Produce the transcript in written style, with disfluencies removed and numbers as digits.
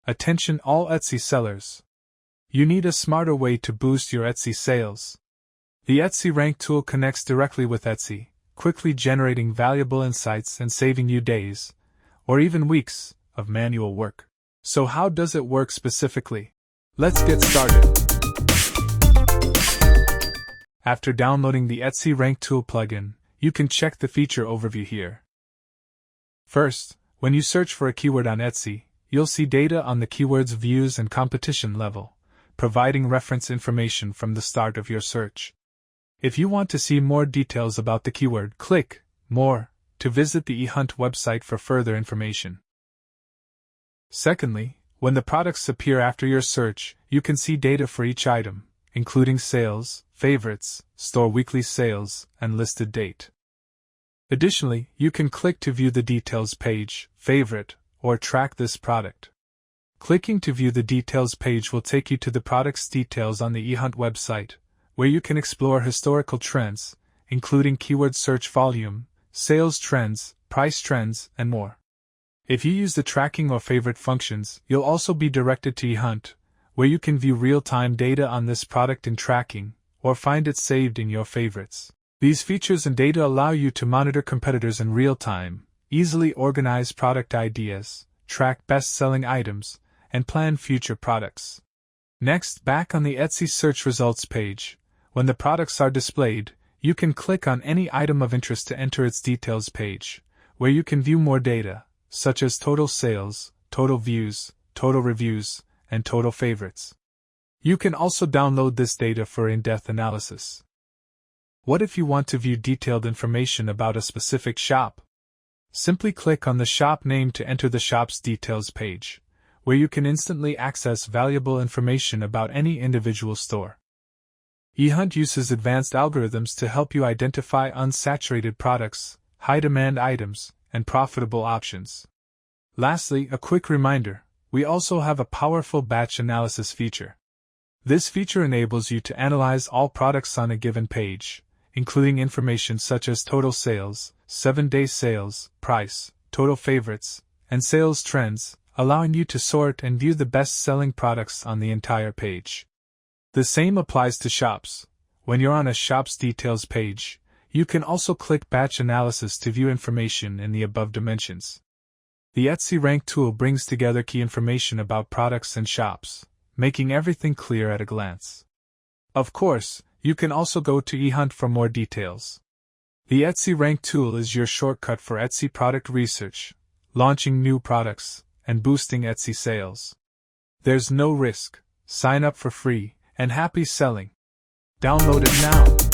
Attention all Etsy sellers! You need a smarter way to boost your Etsy sales. The Etsy Rank tool connects directly with Etsy, quickly generating valuable insights and saving you days, or even weeks, of manual work. So how does it work specifically? Let's get started. After downloading the Etsy Rank tool plugin, you can check the feature overview here. First, when you search for a keyword on Etsy, you'll see data on the keyword's views and competition level, providing reference information from the start of your search. If you want to see more details about the keyword, click More to visit the eHunt website for further information. Secondly, when the products appear after your search, you can see data for each item, including sales, favorites, store weekly sales, and listed date. Additionally, you can click to view the details page, favorite, or track this product. Clicking to view the details page will take you to the product's details on the eHunt website, where you can explore historical trends, including keyword search volume, sales trends, price trends, and more. If you use the tracking or favorite functions, you'll also be directed to eHunt, where you can view real-time data on this product in tracking, or find it saved in your favorites. These features and data allow you to monitor competitors in real time, easily organize product ideas, track best-selling items, and plan future products. Next, back on the Etsy search results page, when the products are displayed, you can click on any item of interest to enter its details page, where you can view more data, such as total sales, total views, total reviews, and total favorites. You can also download this data for in-depth analysis. What if you want to view detailed information about a specific shop? Simply click on the shop name to enter the shop's details page, where you can instantly access valuable information about any individual store. eHunt uses advanced algorithms to help you identify unsaturated products, high-demand items, and profitable options. Lastly, a quick reminder, we also have a powerful batch analysis feature. This feature enables you to analyze all products on a given page, including information such as total sales, 7-day sales, price, total favorites, and sales trends, allowing you to sort and view the best-selling products on the entire page. The same applies to shops. When you're on a shop's details page, you can also click Batch Analysis to view information in the above dimensions. The Etsy Rank tool brings together key information about products and shops, making everything clear at a glance. Of course, you can also go to eHunt for more details. The Etsy Rank tool is your shortcut for Etsy product research, launching new products, and boosting Etsy sales. There's no risk. Sign up for free, and happy selling. Download it now.